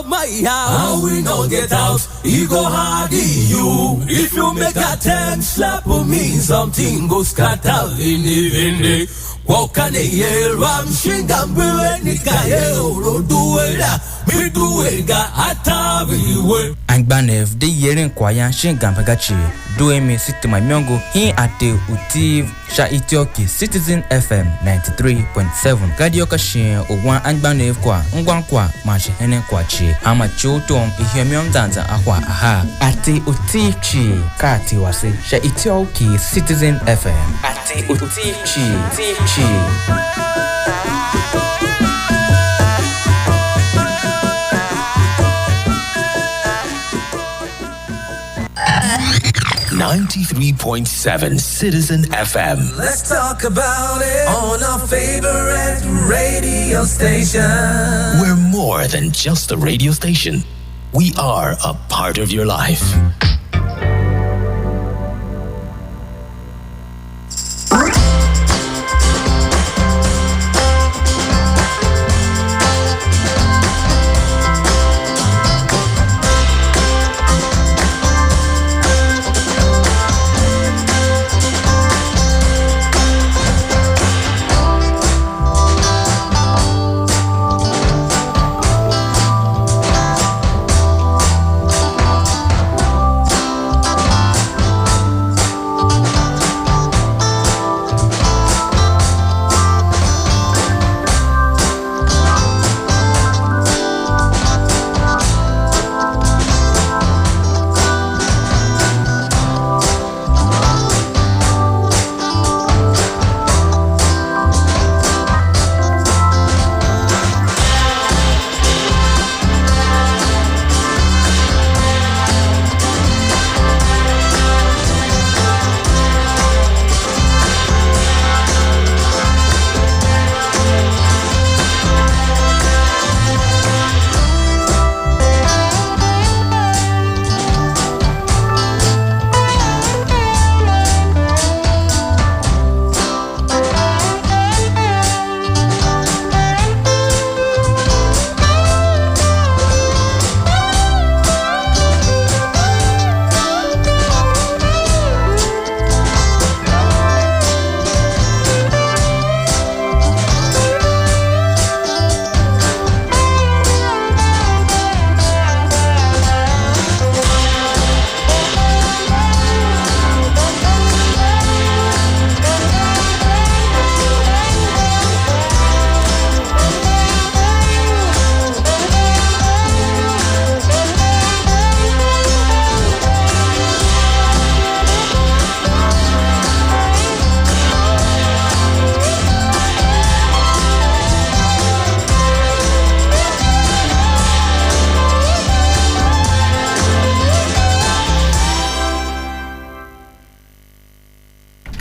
my how we no get out, he go hard you. If you make a 10 slap me, something go scatter in the walk on the yell, ram shingam, Nika, do it, me do it, got a Angbanef, the yearing Kwayan Shingam Pagachi, doing me sit to my myongo, he at the Utiv, Sha Itioki, Citizen FM 93.7, Gadioka Shin, or one Angbanef Kwa, Ngwankwa, Mashi Henen Kwachi, Amacho Tom, Ihemion Danza, Ahwa, Aha, Ati Utichi, Kati Wasi, Sha Itioki, Citizen FM, Ati Utichi, Tichi. 93.7 Citizen FM. Let's talk about it on our favorite radio station. We're more than just a radio station. We are a part of your life.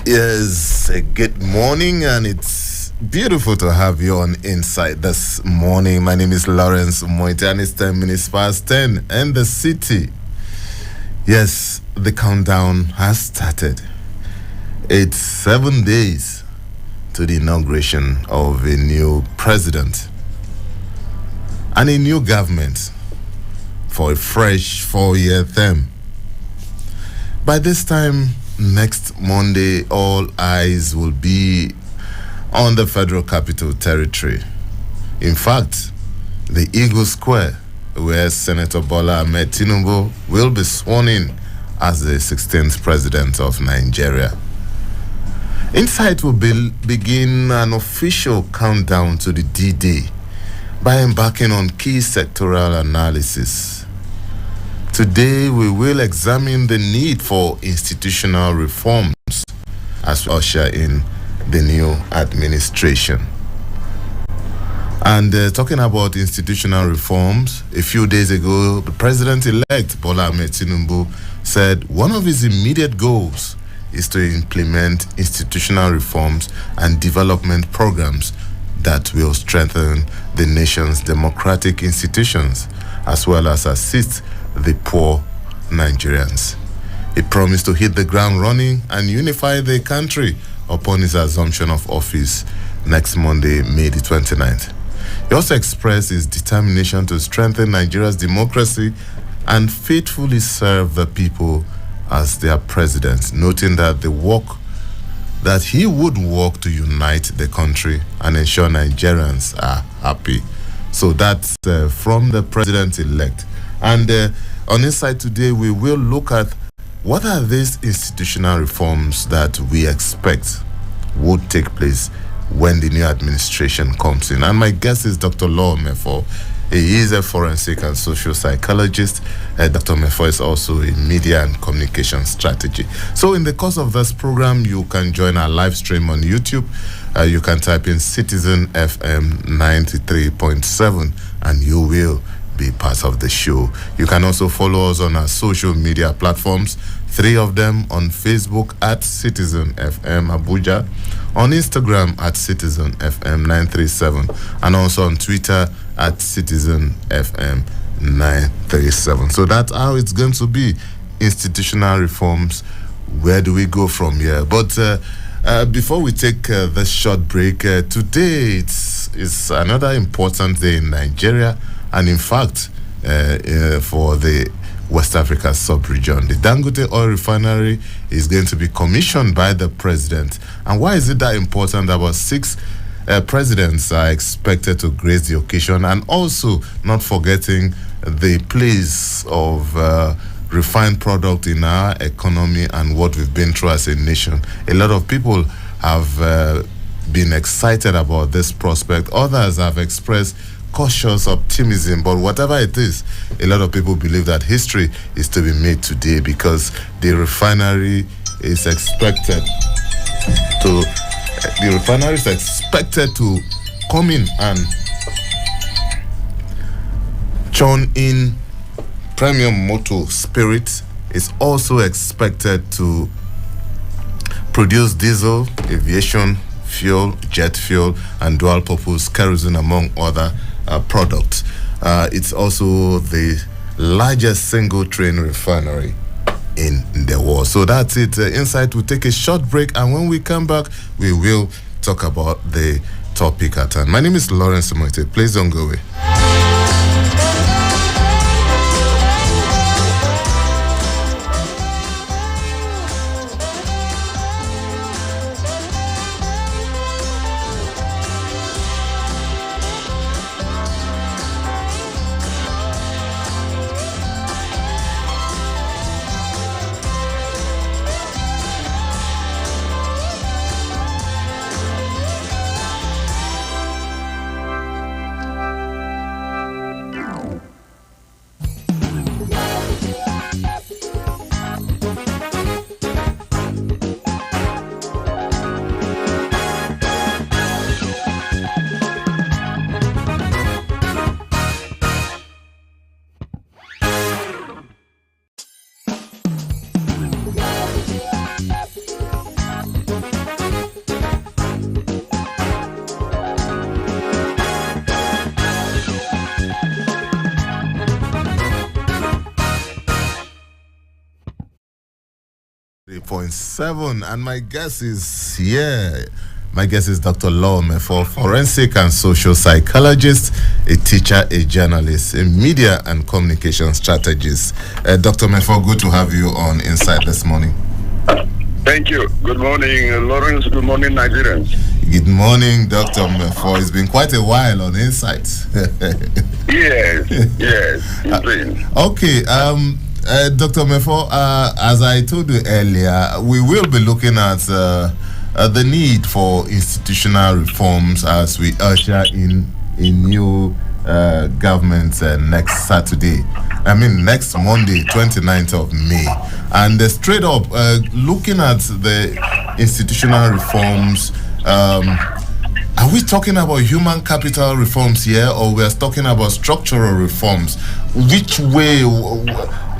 Yes, good morning, and it's beautiful to have you on Insight this morning. My name is Lawrence Umoette, and it's 10 minutes past 10 in the city. Yes, the countdown has started. It's 7 days to the inauguration of a new president and a new government for a fresh 4-year term. By this time next Monday, all eyes will be on the Federal Capital Territory. In fact, the Eagle Square, where Senator Bola Ahmed Tinubu will be sworn in as the 16th president of Nigeria. Insight will begin an official countdown to the D-Day by embarking on key sectoral analysis. Today, we will examine the need for institutional reforms as we usher in the new administration. And talking about institutional reforms, a few days ago, the president-elect Bola Ahmed Tinubu said one of his immediate goals is to implement institutional reforms and development programs that will strengthen the nation's democratic institutions as well as assist the poor Nigerians. He promised to hit the ground running and unify the country upon his assumption of office next Monday, May the 29th. He also expressed his determination to strengthen Nigeria's democracy and faithfully serve the people as their president, noting that he would work to unite the country and ensure Nigerians are happy. So that's from the president-elect. And on Inside Today, we will look at what are these institutional reforms that we expect would take place when the new administration comes in. And my guest is Dr. Umoette. He is a forensic and social psychologist. Dr. Umoette is also a media and communication strategy. So in the course of this program, you can join our live stream on YouTube. You can type in Citizen FM 93.7 and you will be part of the show. You can also follow us on our social media platforms, 3 of them on Facebook at Citizen FM Abuja, on Instagram at Citizen FM 937, and also on Twitter at Citizen FM 937. So that's how it's going to be. Institutional reforms. Where do we go from here? But before we take this short break, today it's another important day in Nigeria, and in fact, for the West Africa sub-region. The Dangote oil refinery is going to be commissioned by the president. And why is it that important? About 6 presidents are expected to grace the occasion, and also not forgetting the place of refined product in our economy and what we've been through as a nation. A lot of people have been excited about this prospect. Others have expressed cautious optimism, but whatever it is, a lot of people believe that history is to be made today because the refinery is expected to come in and churn in premium motor spirit. Is also expected to produce diesel, aviation fuel, jet fuel, and dual-purpose kerosene, among other products. It's also the largest single-train refinery in the world. So that's it. Inside, we'll take a short break, and when we come back, we will talk about the topic at hand. My name is Lawrence Umoette. Please don't go away. 3.7, and my guest is here. My guest is Dr. Umoette, forensic and social psychologist, a teacher, a journalist, a media and communication strategist. Dr. Umoette, good to have you on Inside this morning. Thank you. Good morning, Lawrence. Good morning, Nigerians. Good morning, Dr. Umoette. It's been quite a while on Insight. Yes, it's been. Okay, Dr. Umoette, as I told you earlier, we will be looking at the need for institutional reforms as we usher in a new government next next Monday, 29th of May. And straight up, looking at the institutional reforms, are we talking about human capital reforms here, or we're talking about structural reforms? Which way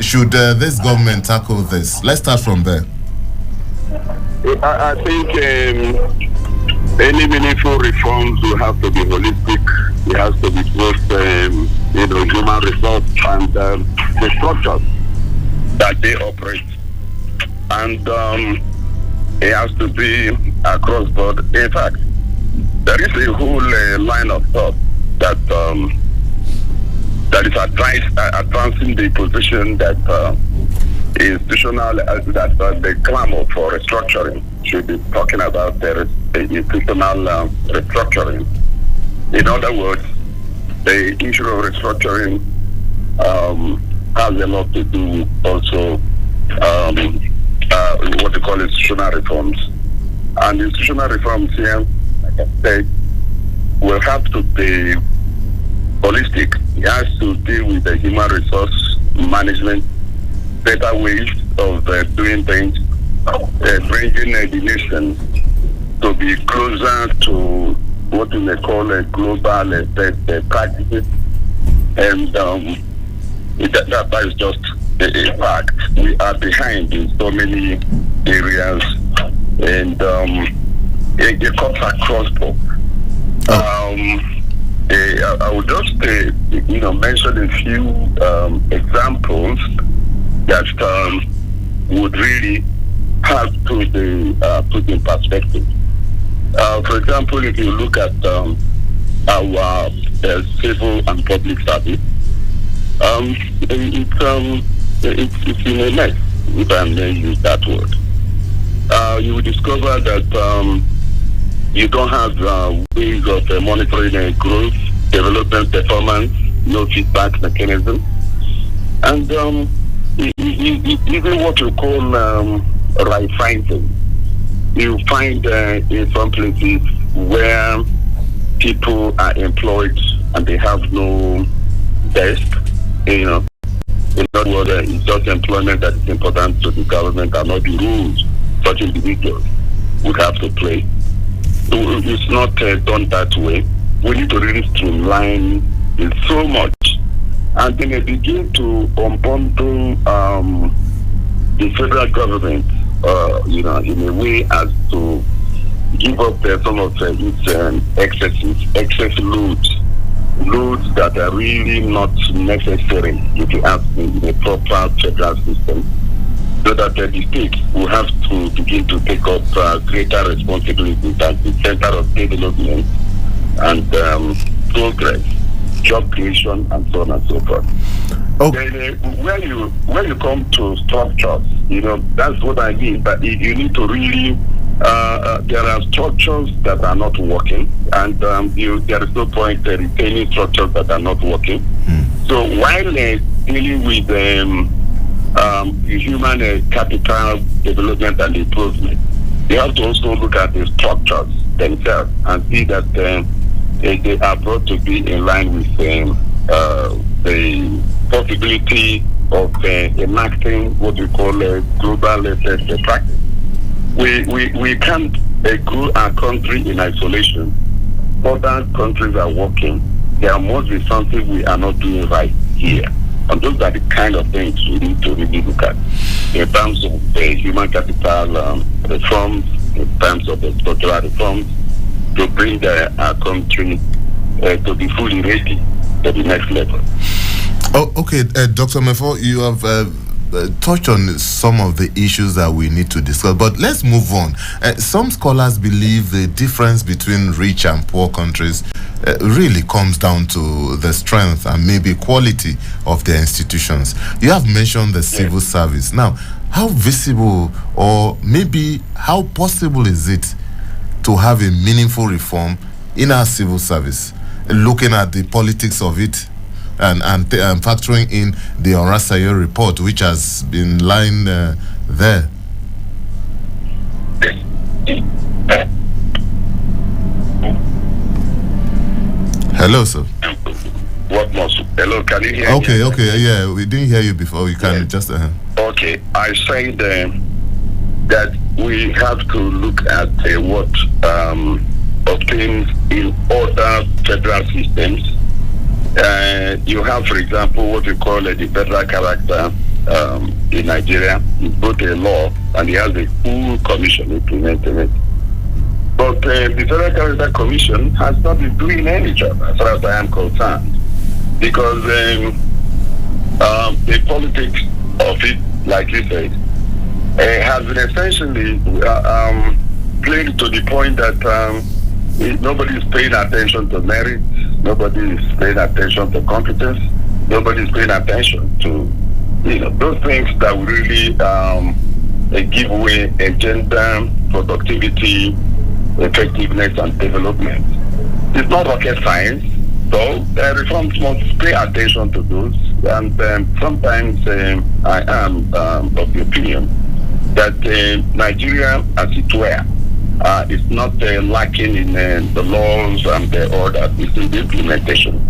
should this government tackle this? Let's start from there. I think any meaningful reforms will have to be holistic. It has to be both, human resource and the structures that they operate. And it has to be across board. In fact, there is a whole line of thought that that is advancing the position that institutional that the clamor for restructuring should be talking about the institutional restructuring. In other words, the issue of restructuring has a lot to do with also what they call institutional reforms. And institutional reforms here, like I said, will have to be holistic. It has to deal with the human resource management, better ways of doing things, bringing the nation to be closer to what we may call a global best practices. And that is just a fact. We are behind in so many areas, and it cuts across both. I would just mention a few examples that would really have to be put in perspective. For example, if you look at our civil and public service, it's in a mess, if I may use that word. You will discover that you don't have ways of monitoring growth, development, performance, no feedback mechanism, and even what you call right finding. You find in some places where people are employed and they have no desk, in other words, it's just employment that is important to the government and not the rules such individuals would have to play. So it's not done that way. We need to really streamline it so much, and then begin to unbundle the federal government, in a way as to give up some of its excess loads that are really not necessary, if you ask me, in a proper federal system, so that the states will have to begin to take up greater responsibilities at the center of development and progress, job creation, and so on and so forth. Okay. Then, when you come to structures, that's what I mean. But you need to really, there are structures that are not working, and there is no point retaining structures that are not working. So while dealing with human capital development and improvement, you have to also look at the structures themselves and see that they are brought to be in line with the possibility of enacting what we call a global best practice. We can't grow our country in isolation. Other countries are working. There must be something we are not doing right here. And those are the kind of things we need to really look at in terms of the human capital reforms, in terms of the structural reforms, to bring our country to be fully ready to the next level. Oh, okay, Dr. Mefo, you have touched on some of the issues that we need to discuss, but let's move on. Some scholars believe the difference between rich and poor countries really comes down to the strength and maybe quality of their institutions. You have mentioned the civil service. Now, how visible or maybe how possible is it to have a meaningful reform in our civil service, looking at the politics of it and factoring in the Orasayo report, which has been lying there? Hello, sir. Hello, can you hear me? Okay, yeah, we didn't hear you before. We can just... Okay, I said that we have to look at what obtains in other federal systems. You have, for example, what we call the federal character in Nigeria. It's both a law and it has a full commission implementing it. But the Federal Character Commission has not been doing any job as far as I am concerned, because the politics of it, like you said, has been essentially played to the point that nobody is paying attention to merit, Nobody is paying attention to competence. Nobody is paying attention to, those things that will really give way agenda, productivity, effectiveness, and development. It's not rocket science, so reforms must pay attention to those. And sometimes I am of the opinion that Nigeria, as it were, is not lacking in the laws and the order. It's in the implementation.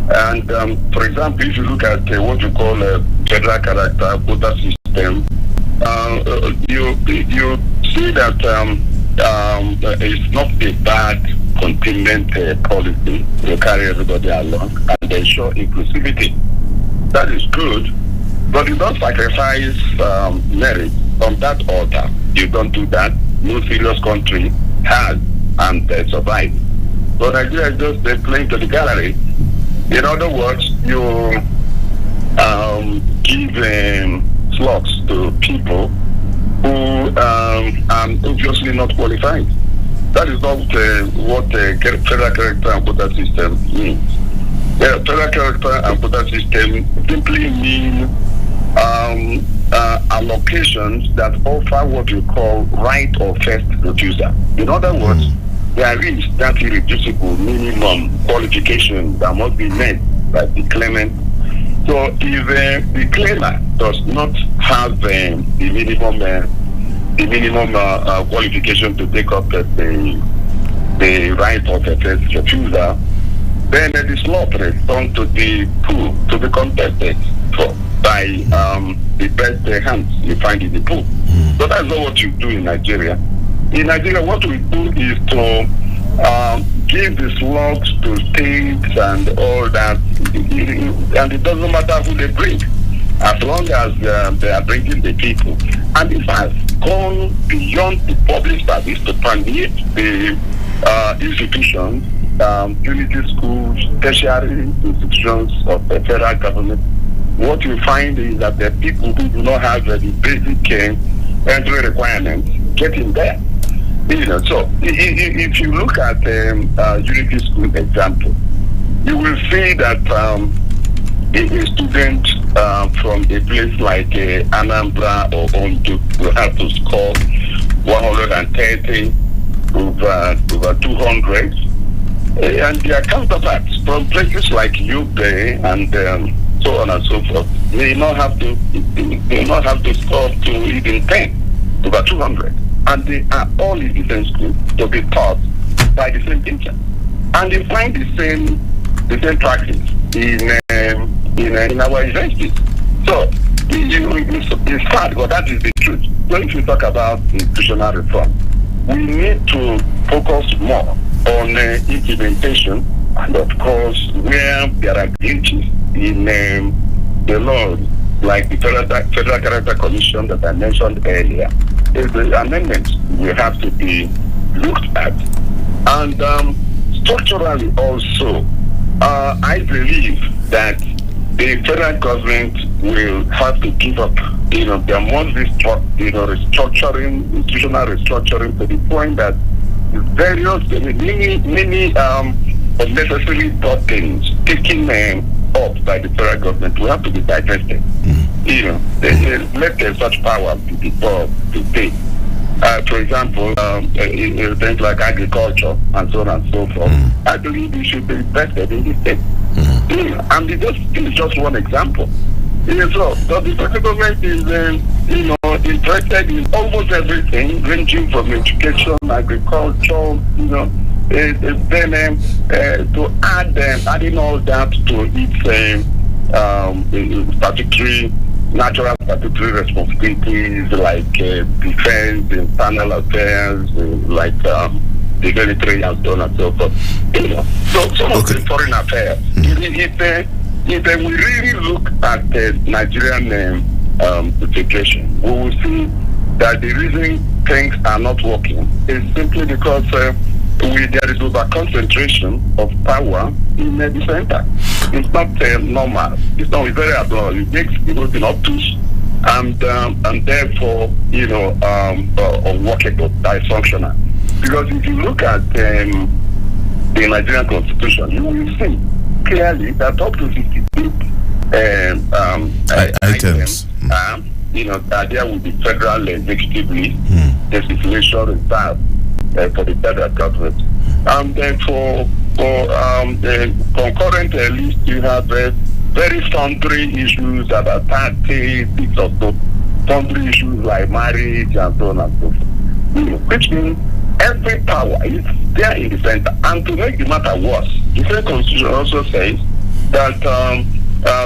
And for example, if you look at what you call a federal character quota system, you see that it's not a bad containment policy to carry everybody along and ensure inclusivity. That is good, but you don't sacrifice merit on that order. You don't do that. No serious country has and survived. So Nigeria is just playing to the gallery. In other words, you give slots to people who are obviously not qualified. That is not what the federal character and quota system means. The federal character and quota system simply mean allocations that offer what you call right of first refusal. In other words, there is that irreducible minimum qualification that must be met by the claimant. So if the claimant does not have the minimum qualification to take up the right of first refusal, then the slot returns to the pool to be contested for by the best hands you find in the pool. So that's not what you do in Nigeria. In Nigeria, what we do is to give the slots to states and all that, and it doesn't matter who they bring, as long as they are bringing the people. And this has gone beyond the public service to permeate the institutions, unity schools, tertiary institutions of the federal government. What you find is that the people who do not have the basic entry requirements get in there. So if you look at unity school example, you will see that a student from a place like Anambra or Ondo will have to score 130 over 200, and their counterparts from places like Yobe and so on and so forth may not have to score to even 10 over 200, and they are all in the same school to be taught by the same teacher, and they find the same practice in our universities. So it's sad, but that is the truth. When we talk about institutional reform, we need to focus more on implementation, and of course, where there are glitches in the law, like the Federal Character Commission that I mentioned earlier, the amendments will have to be looked at. And structurally also, I believe that the federal government will have to give up. There must be restructuring, institutional restructuring, to the point that many unnecessary burdens taken up by the federal government will have to be divested. Let such power be brought to pay. For example, things like agriculture and so on and so forth. I believe it should be invested in this state. And this is just one example. So the federal government is, interested in almost everything, ranging from education, agriculture, then to adding all that to its statutory, natural statutory responsibilities like defense, internal affairs, like the military and so on and so forth. So some of the foreign affairs. If we really look at the Nigerian situation, we will see that the reason things are not working is simply because there is over concentration of power in the center. It's not normal. It's very abnormal. It makes the obtuse and therefore unworkable, dysfunctional. Because if you look at the Nigerian Constitution, you will see clearly that up to 58 items, that there will be federal executive list, legislation reserved for the federal government. And then for the concurrent list, you have very sundry issues, about 36 or so, sundry issues like marriage and so on and so forth. Which means every power is there in the center. And to make the matter worse, the same constitution also says that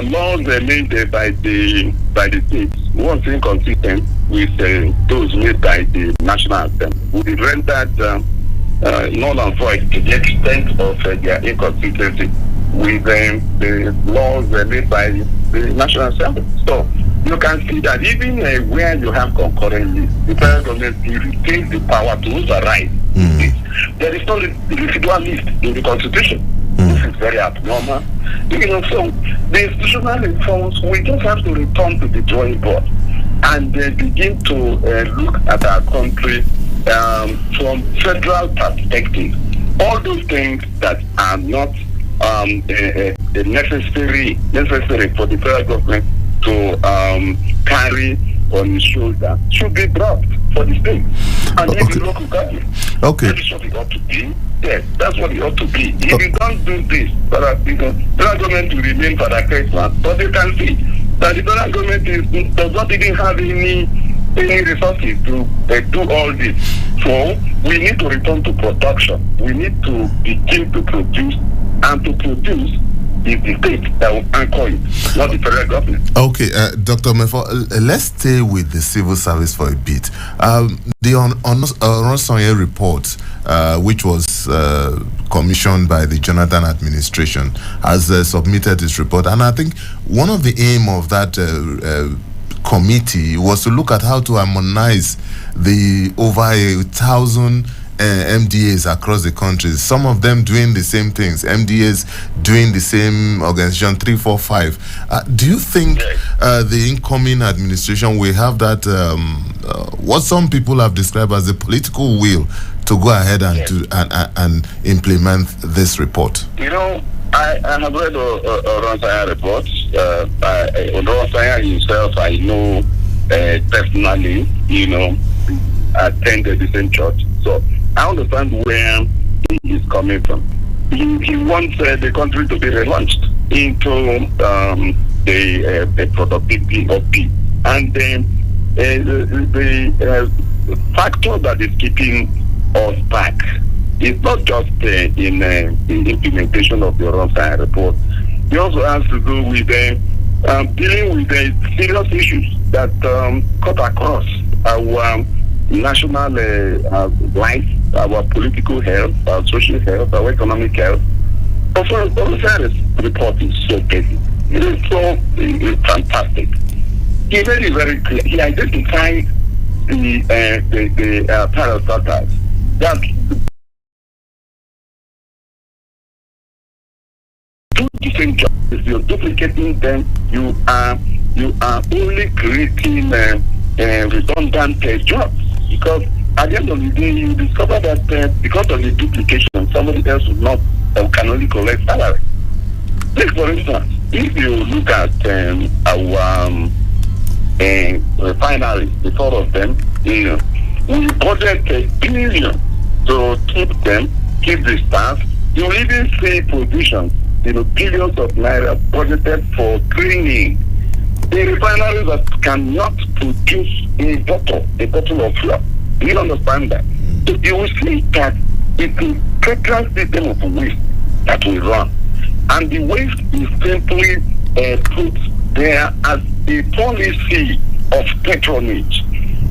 laws made by the states, once inconsistent with those made by the National Assembly, will be rendered null and void to the extent of their inconsistency with the laws made by the National Assembly. So you can see that even where you have concurrent lists, the federal government retains the power to override. There is no residual list in the Constitution. This is very abnormal. So the institutional reforms, we just have to return to the drawing board and begin to look at our country from federal perspective. All those things that are not necessary for the federal government to carry on his shoulder should be brought for the state. And then the local government. Okay. That is what it ought to be. Yes, that's what it ought to be. If you don't do this, the federal government will remain for that Christmas. But you can see that the federal government does not even have any resources to do all this. So we need to return to production. We need to begin to produce, and to produce is the state that will anchor it, not the federal government. Okay, Dr. Mefo, let's stay with the civil service for a bit. The Oronsoye report, which was commissioned by the Jonathan administration, has submitted its report. And I think one of the aim of that committee was to look at how to harmonize the over 1,000 MDAs across the country, some of them doing the same things, MDAs doing the same organization, 3, 4, 5. Do you think the incoming administration will have that, what some people have described as the political will to go ahead and and implement this report? You know, I have read Oronsoye report. Oronsoye himself, I know personally, attended the same church. So I understand where he is coming from. He wants the country to be relaunched into the productivity of peace. And then the factor that is keeping us back is not just in the implementation of the Oronsoye report. It also has to do with dealing with the serious issues that cut across our national life, our political health, our social health, our economic health. Also, Oronsoye's report is so basic. It is so fantastic. He made it very clear. He identified the parastatals that do different jobs. If you're duplicating them, you are only creating redundant jobs. Because at the end of the day, you discover that because of the duplication, somebody else can only collect salary. Take for instance, if you look at our refineries, the four of them, we budget $1 billion to keep the staff. You even see provisions, billions of naira budgeted for cleaning. The refineries that cannot produce a bottle of fuel. Do you understand that? So you will see that it's a total system of waste that we run. And the waste is simply put there as a policy of patronage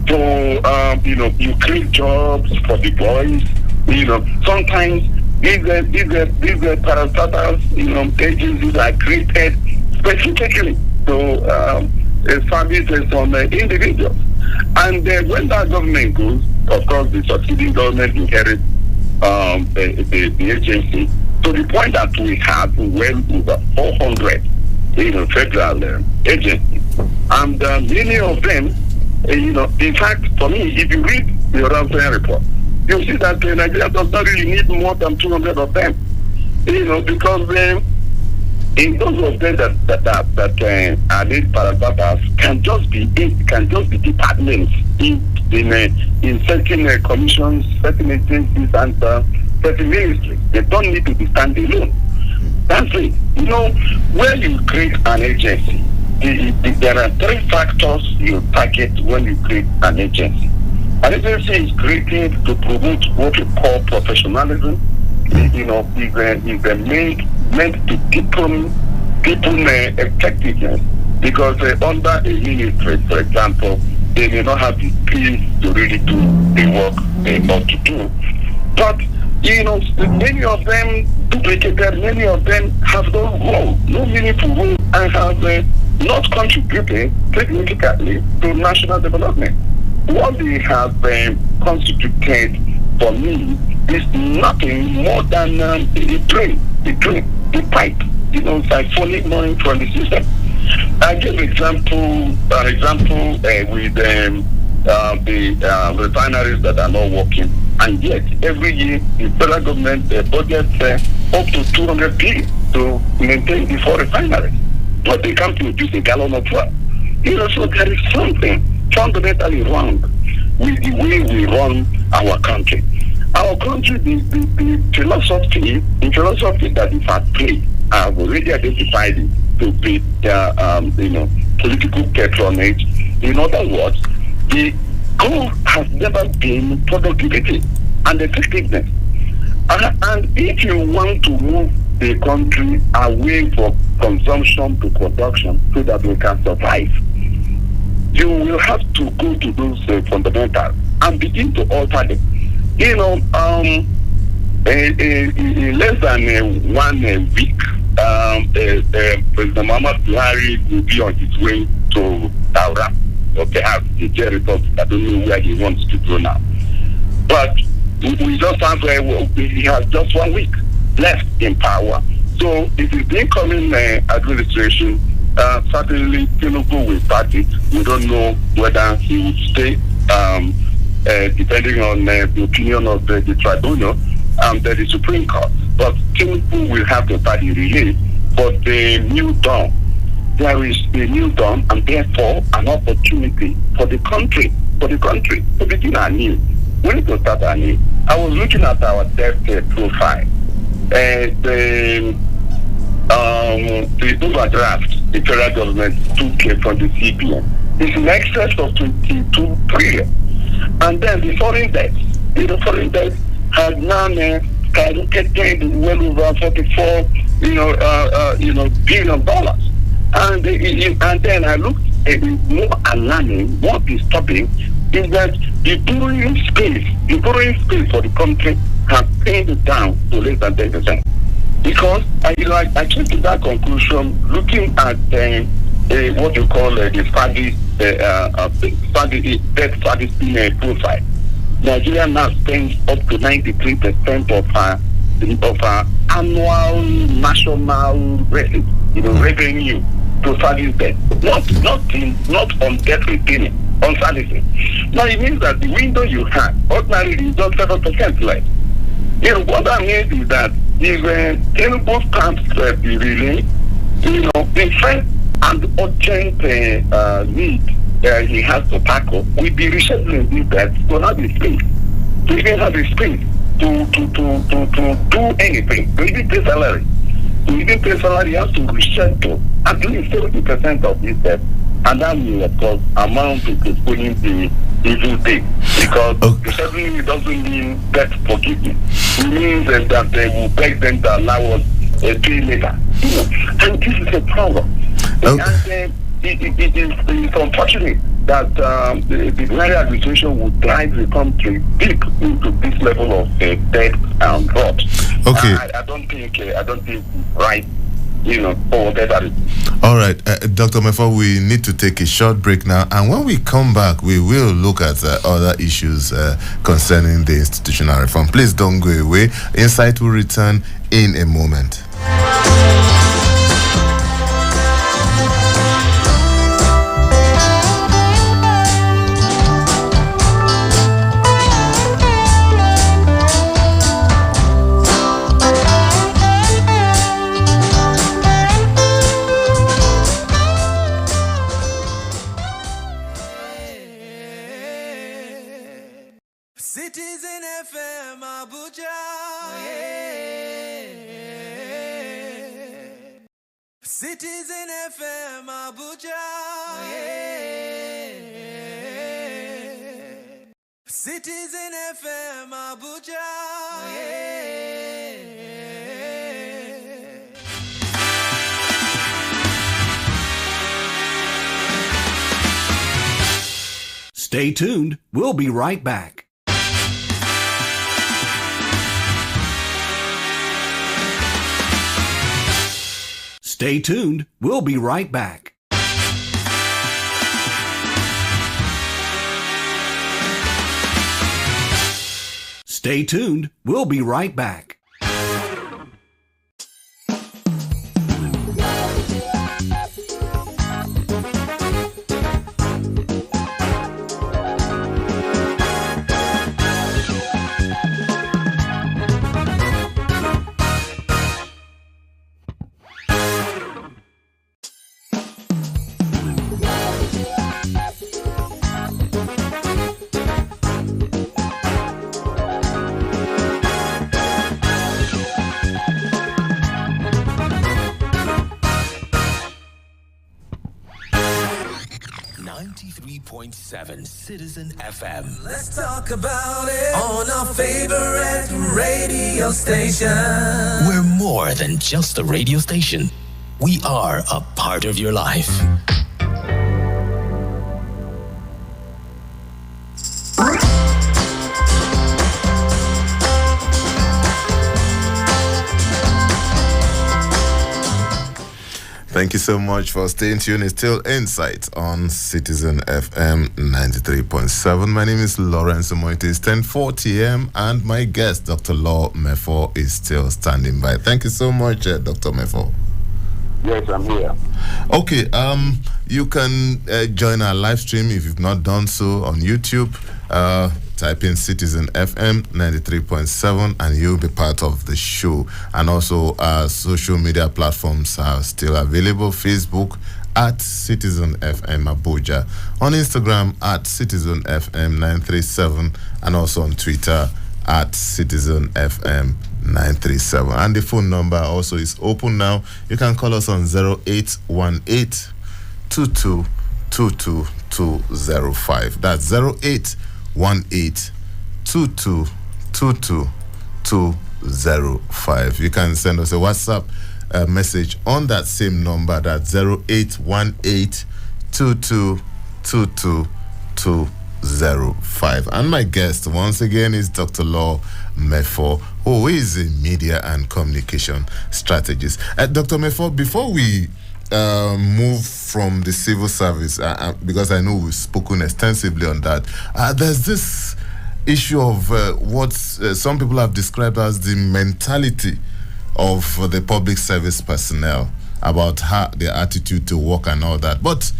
to, you create jobs for the boys. Sometimes these parastatals, agencies are created specifically to services on individuals. And when that government goes, of course, the succeeding government inherits the agency to the point that we have well over 400 federal agencies. And many of them, in fact, for me, if you read the Oronsoye report, you'll see that Nigeria does not really need more than 200 of them. Because in those of them that are these parastatus can just be departments in certain commissions, certain agencies, and certain ministries. They don't need to be standalone. That's it. When you create an agency, there are three factors you target when you create an agency. An agency is created to promote what we call professionalism. Is meant to deepen effectiveness, because under a ministry, for example, they may not have the skills to really do the work they ought to do. But many of them duplicated, many of them have no role, no meaningful role, and have not contributed significantly to national development. What they have constituted for me is nothing more than a drain, a pipe, siphoning money from the system. I give an example with the refineries that are not working, and yet every year the federal government budgets up to 200 billion to maintain the four refineries, but they can't produce a gallon of fuel. So there is something fundamentally wrong with the way we run our country. Our country, the philosophy that is at play, I've already identified it to be political patronage. In other words, the goal has never been productivity and effectiveness. And if you want to move the country away from consumption to production so that we can survive, you will have to go to those fundamentals and begin to alter them. In less than 1 week, President Muhammad Buhari will be on his way to Daura, or perhaps the Jericho. I don't know where he wants to go now. But we just have, he has just 1 week left in power. So if it's the incoming administration, certainly Tinubu will start it. We don't know whether he will stay, depending on the opinion of the tribunal, the Supreme Court. But Tinubu will have the party relay for the new dawn. There is a new dawn, and therefore an opportunity for the country to begin anew. We need to start anew. I was looking at our debt profile. The overdraft the federal government took from the CBN is in excess of 22 trillion. And then the foreign debt has now skyrocketed well over $44 billion. And then I looked at it more alarming, more disturbing, is that the borrowing space for the country has pinned down to less than 10%. Because I came to that conclusion looking at what you call the debt servicing profile. Nigeria now spends up to 93% of our annual national revenue to service debt, not on debt repayment, on servicing. Now it means that the window you have ordinarily is just 7% left. What that means is that if Tinubu can't be released, the first and urgent need he has to tackle will be rescheduling these debts to have the space, to even have the space to do anything, to even pay salary. To even pay salary, he has to reschedule at least 70% of this debt, and that will, of course, amount to postponing the evil day. Because rescheduling doesn't mean debt forgiveness. It means that they will beg them to allow us a day later. And this is a problem. And it is unfortunate that the Buhari administration would drive the country deep into this level of debt and rot. Okay. I don't think right, for whatever. All right, Dr. Mefa, we need to take a short break now, and when we come back, we will look at other issues concerning the institutional reform. Please don't go away. Insight will return in a moment. Citizen FM Abuja. Citizen FM Abuja. Citizen FM Abuja. Stay tuned. We'll be right back. Stay tuned. We'll be right back. Stay tuned. We'll be right back. Citizen FM. Let's talk about it on our favorite radio station. We're more than just a radio station. We are a part of your life. Thank you so much for staying tuned. It's still Insight on Citizen FM 93.7. My name is Lawrence Umoette. It's 10:40 a.m. and my guest, Dr. Law Mefo, is still standing by. Thank you so much, Dr. Mefo. Yes, I'm here. Okay, you can join our live stream if you've not done so on YouTube. Type in Citizen FM 93.7 and you'll be part of the show. And also our social media platforms are still available. Facebook at Citizen FM Abuja, on Instagram at Citizen FM 937, and also on Twitter at Citizen FM 937. And the phone number also is open now. You can call us on 0818 222205. That's 0818-2222-205. You can send us a WhatsApp message on that same number. That's 0818-2222-205. And my guest once again is Dr. Law Mefo, who is a media and communication strategist. Dr. Mefo, before we move from the civil service, because I know we've spoken extensively on that, there's this issue of what some people have described as the mentality of the public service personnel, about how their attitude to work and all that. But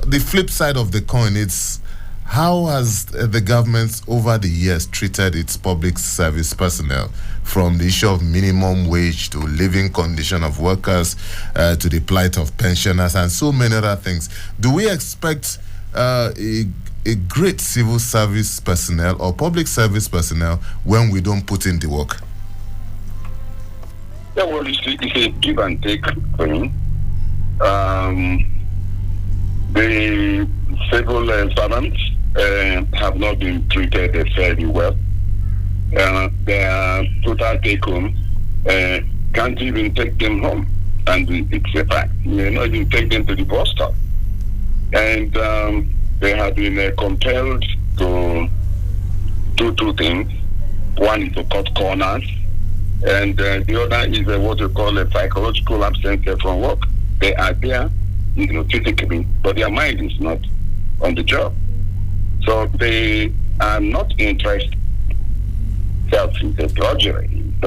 the flip side of the coin is, how has the government over the years treated its public service personnel, from the issue of minimum wage to living condition of workers, to the plight of pensioners and so many other things? Do we expect a great civil service personnel or public service personnel when we don't put in the work? Yeah, well, it's a give and take thing. The civil servants have not been treated fairly well. Their total take home can't even take them home, and it's a fact. You not even take them to the bus stop, and they have been compelled to do two things. One is to cut corners, and the other is what you call a psychological absence from work. They are there, physically, but their mind is not on the job. So they are not interested. It's a drudgery. It's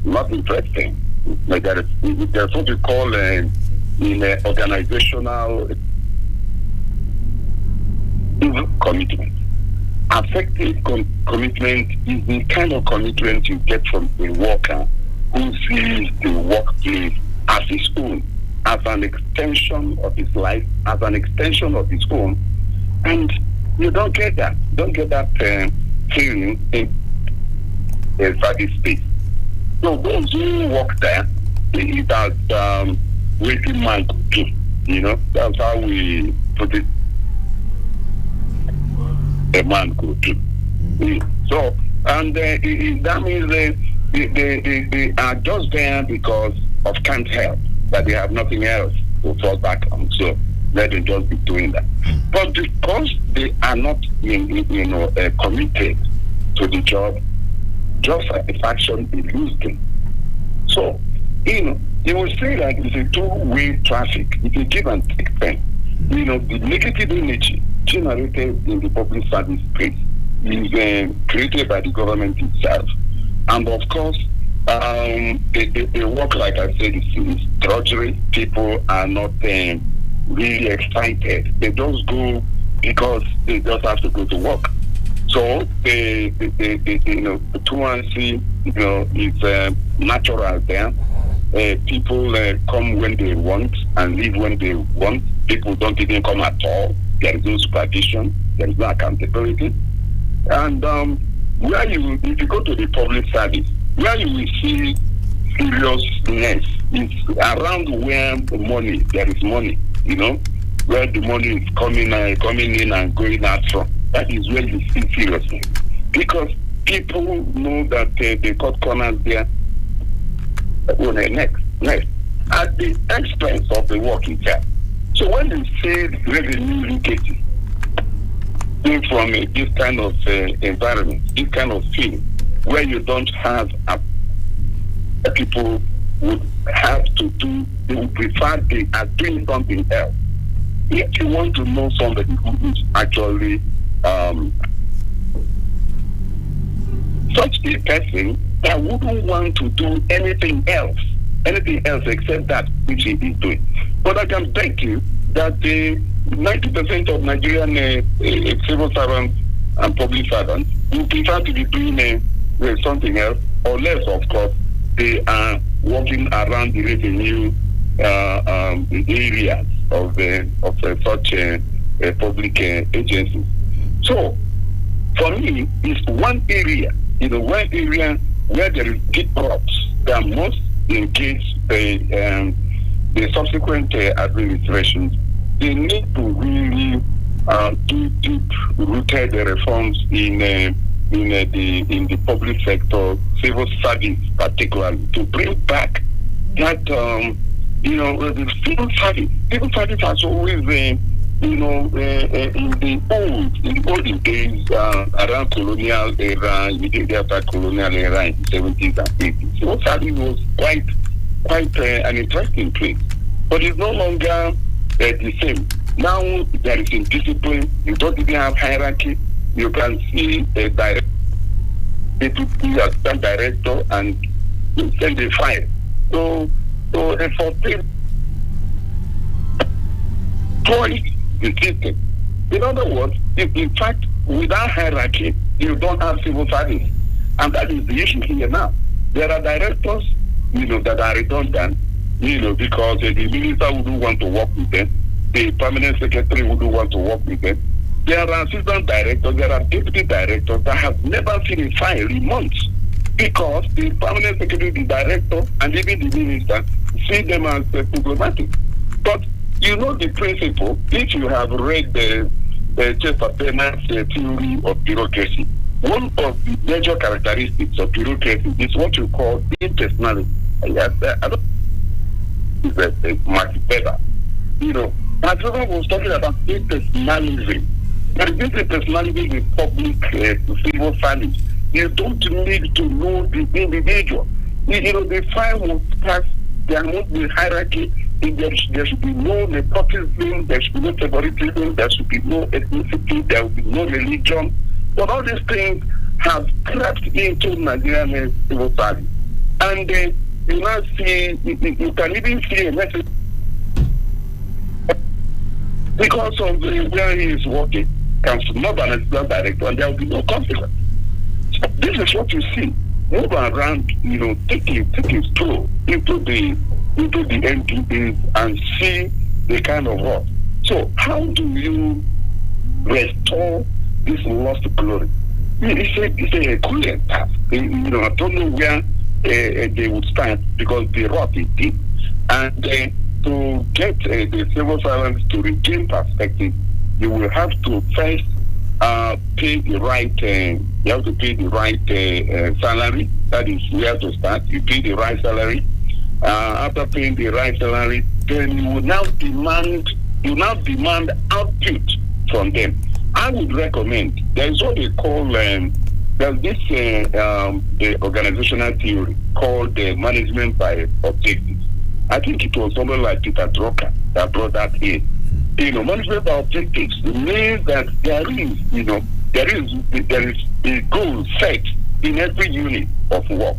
not interesting. Like there's what you call in organizational commitment. Effective commitment is the kind of commitment you get from a worker who sees the workplace as his own, as an extension of his life, as an extension of his home. And you don't get that. Don't get that feeling in service space. So those who work there, it as waiting man could do. You know, that's how we put it. A man could do. So, and that means they are just there because of can't help, that they have nothing else to fall back on. So let them just be doing that. But because they are not, committed to the job, job satisfaction is losing. So, you will say that it's a two-way traffic. It's a give and take thing. The negative energy generated in the public service space is created by the government itself. And of course, they work, like I said, it's drudgery. People are not really excited. They just go because they just have to go to work. So the 2-1-C, it's natural there. People come when they want and leave when they want. People don't even come at all. There is no supervision. There is no accountability. And if you go to the public service, where you will see seriousness is around where there is money, where the money is coming in and going out from. That is where you see seriousness. Because people know that they cut corners there. Next, at the expense of the work itself. So when you say revenue leakage from this kind of environment, this kind of thing, where you don't have people would have to do, they would prefer they are doing something else. If you want to know somebody who is actually such a person that wouldn't want to do anything else except that which he is doing. But I can bet you that 90% of Nigerian civil servants and public servants will prefer to be doing something else, unless, of course, they are working around the revenue areas of such public agencies. So, for me, it's one area where there is deep crops that must engage the subsequent administrations. They need to really do deep-rooted reforms in the public sector, civil service particularly, to bring back that the civil service. Civil service has always in the olden days, around colonial era, immediately after colonial era in the 70s and 80s, civil service was quite an interesting place. But it's no longer the same. Now there is indiscipline. You don't even have hierarchy. You can see a director, assistant director, and send a file. So for people, the system. In other words, in fact, without hierarchy, you don't have civil service. And that is the issue here now. There are directors, that are redundant, because the minister wouldn't want to work with them. The permanent secretary wouldn't want to work with them. There are assistant directors, there are deputy directors that have never seen a file in months, because the permanent secretary, the director, and even the minister see them as problematic. But the principle, if you have read the Chester Bernard's theory of bureaucracy, one of the major characteristics of bureaucracy is what you call impersonality. I don't it's much better. My brother was talking about impersonalism. There is impersonalism in public civil service. You don't need to know the individual. The file will pass, there won't be hierarchy. There should be no nepotism, there should be no favoritism, there should be no ethnicity, there will be no religion. But all these things have crept into Nigerian civil service. And you now see, you can even see a message because of where he is working, can not an assistant director, and there will be no consequence. So this is what you see. Move around, take a stroll into the NPAs and see the kind of work. So how do you restore this lost glory? It's a Herculean task. I don't know where they would start because the rot is deep. And to get the civil servants to regain perspective, you will have to first pay the right. You have to pay the right salary. That is where to start. You pay the right salary. After paying the right salary, then you will now demand output from them. I would recommend, there is what they call, there's this the organizational theory called management by objectives. I think it was someone like Peter Drucker that brought that in. Management by objectives means that there is a goal set in every unit of work.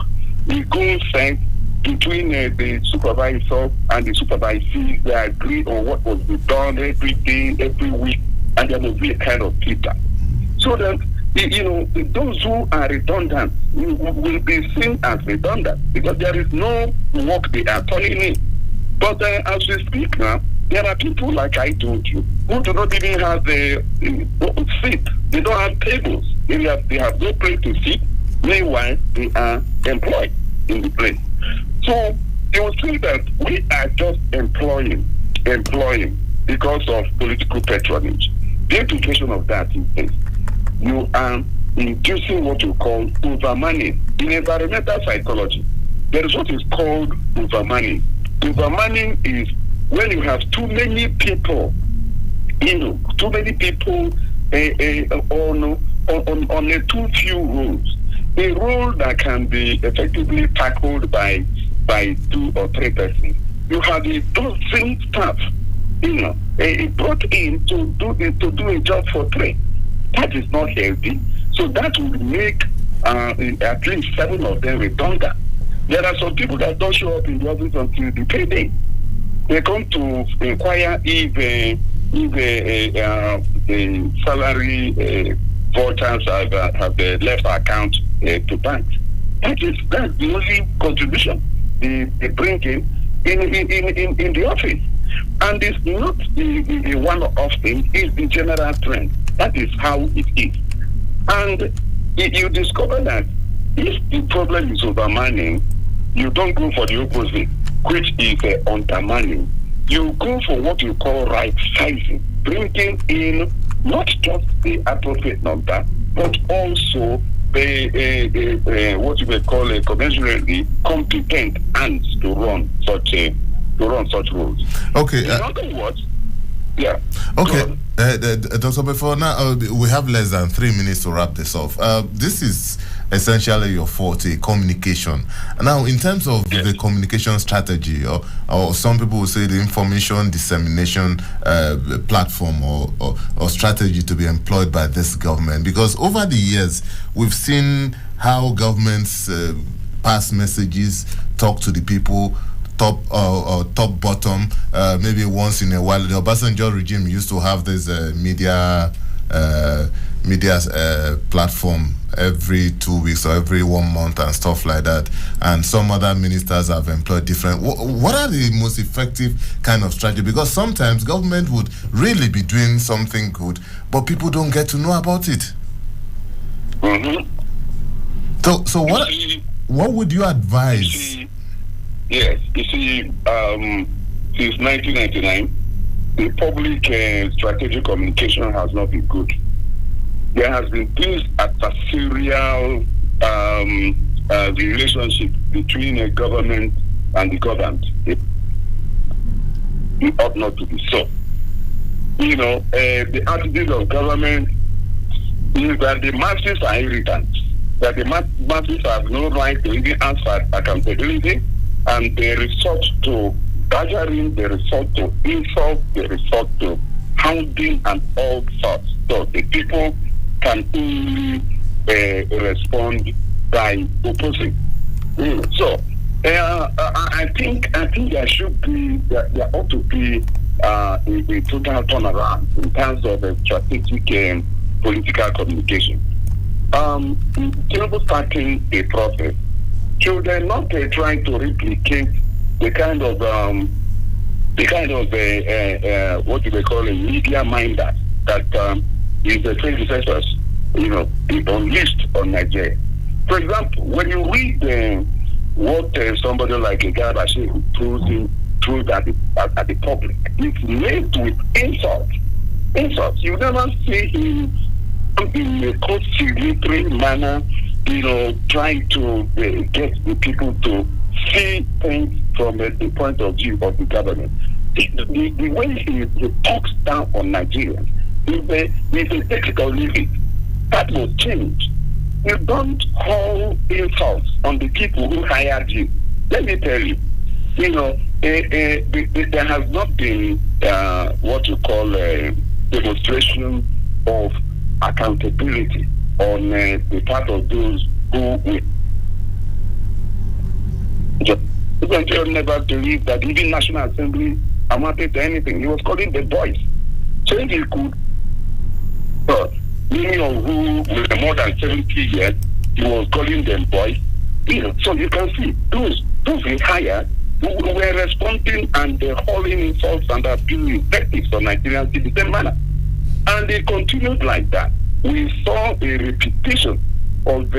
A goal set between the supervisor and the supervisee. They agree on what was be done every day, every week, and there must be a kind of feedback. So that, those who are redundant will be seen as redundant because there is no work they are turning in. But as we speak now, there are people, like I told you, who do not even have the seat. They don't have tables. They have no place to sit. Meanwhile, they are employed in the place. So they will say that we are just employing because of political patronage. The implication of that is this: you are inducing what you call overmoney. In environmental psychology, there is what is called overmoney. Overmoney is when you have too many people, on a too few roles. A role that can be effectively tackled by 2 or 3 persons. You have a dozen staff, brought in to do a job for 3. That is not healthy. So that would make at least 7 of them redundant. There are some people that don't show up in the office until the payday. They come to inquire if the salary voters have left account to banks. That's the only contribution they bring in the office. And it's not the one-off thing, it's the general trend. That is how it is. And you discover that if the problem is overmanning, you don't go for the opposite, which is undermanning. You go for what you call right sizing, bringing in not just the appropriate number, but also what you may call a commensurately competent hands to run such roles. Okay. In other words, yeah. Okay. Dr. Before now, we have less than 3 minutes to wrap this off. This is essentially your forte, communication. Now, in terms of the communication strategy, or some people will say the information dissemination platform or strategy to be employed by this government, because over the years, we've seen how governments pass messages, talk to the people, top bottom, maybe once in a while. The Obasanjo regime used to have this media platform every 2 weeks or every 1 month and stuff like that. And some other ministers have employed different. What are the most effective kind of strategy? Because sometimes government would really be doing something good, but people don't get to know about it. Mm-hmm. So what would you advise? Yes, you see, since 1999, the public strategic communication has not been good. There has been this adversarial relationship between a government and the governed. It ought not to be so. The attitude of government is that the masses are irritant, that the masses have no right to even ask for accountability, and they resort to badgering, they resort to insult, they resort to hounding and all sorts. So the people can only respond by opposing. So I think there should be, there ought to be a total turnaround in terms of strategic political communication. Tinubu starting a process, should they not try to replicate the kind of what do they call a media minder that is the predecessors be unleashed on Nigeria. For example, when you read what somebody like a guy who throws at the public, it's laced with insults. You never see him in a conciliatory manner, trying to get the people to see things from the point of view of the government. The way he talks down on Nigerians is a technical limit. That will change. You don't call insults on the people who hired you. Let me tell you, there has not been what you call a demonstration of accountability on the part of those who Nigeria never believed that even National Assembly amounted to anything. He was calling the boys. So if he could, many of who were more than 70 years, he was calling them boys. So you can see those he hired who were responding and hauling insults and abusing invectives on Nigerians in the same manner. And they continued like that. We saw a repetition of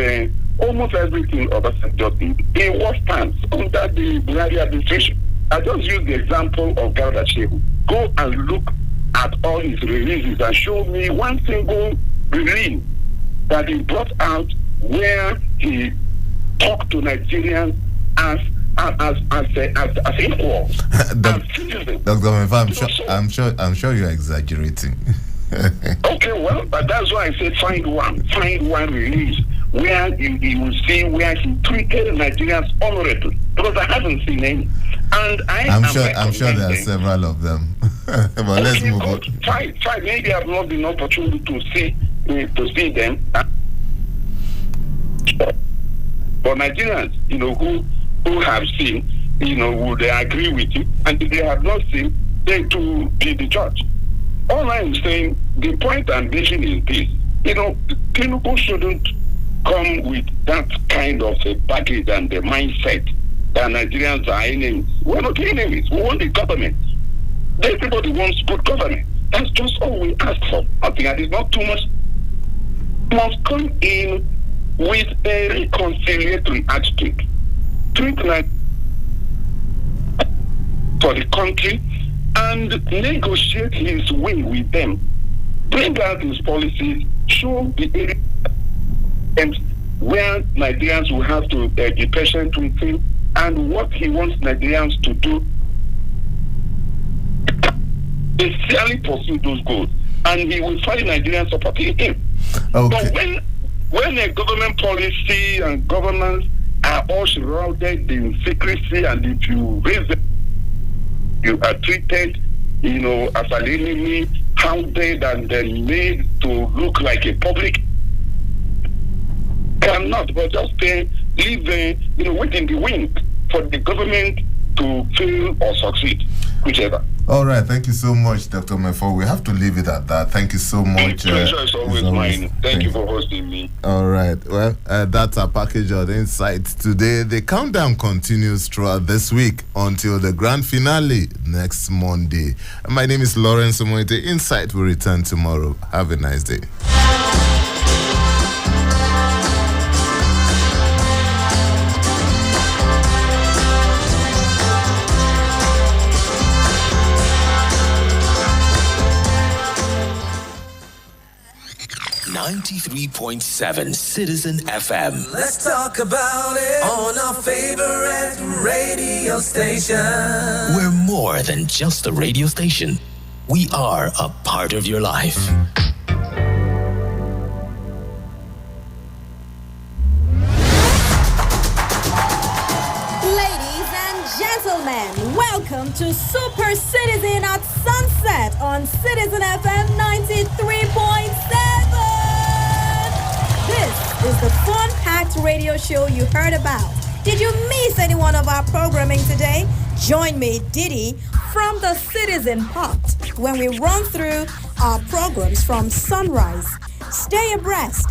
almost everything Obasanjo did in war stance under the Buhari administration. I just use the example of Garba Shehu. Go and look at all his releases and show me one single release that he brought out where he talked to Nigerians as equals. Dr. Mefa, I'm sure you're exaggerating. Okay, well, but that's why I said find one release where you will see where he treated Nigerians honorably, because I haven't seen any. And I'm sure there are several of them. But let's move on. Try. Maybe I've not been opportunity to see them. But Nigerians, who have seen, would they agree with you? And if they have not seen, they to be the judge. All I'm saying, the point I'm making is this. Tinubu shouldn't come with that kind of a baggage and the mindset that Nigerians are enemies. We're not enemies. We want the government. Everybody wants good government. That's just all we ask for. I think that is not too much. Must come in with a reconciliatory attitude. Treat like for the country and negotiate his way with them. Bring out his policies, show the area and where Nigerians will have to be patient with him and what he wants Nigerians to do. Sincerely pursue those goals, and he will find Nigerians supporting him. Okay. But when a government policy and governance are all shrouded in secrecy, and if you raise them, you are treated, as an enemy, hounded, and then made to look like a public. Cannot, but just leave, wait in the wind for the government to fail or succeed, whichever. All right, thank you so much, Dr. Mefo. We have to leave it at that. Thank you so much. Pleasure is always mine. Thank you for hosting me. All right, well, that's our package of insights today. The countdown continues throughout this week until the grand finale next Monday. My name is Lawrence Umoette. Insight will return tomorrow. Have a nice day. 93.7 Citizen FM. Let's talk about it on our favorite radio station. We're more than just a radio station. We are a part of your life. Ladies and gentlemen, welcome to Super Citizen at Sunset on Citizen FM 93.7. This is the fun-packed radio show you heard about. Did you miss any one of our programming today? Join me, Diddy, from the Citizen Pot when we run through our programs from sunrise. Stay abreast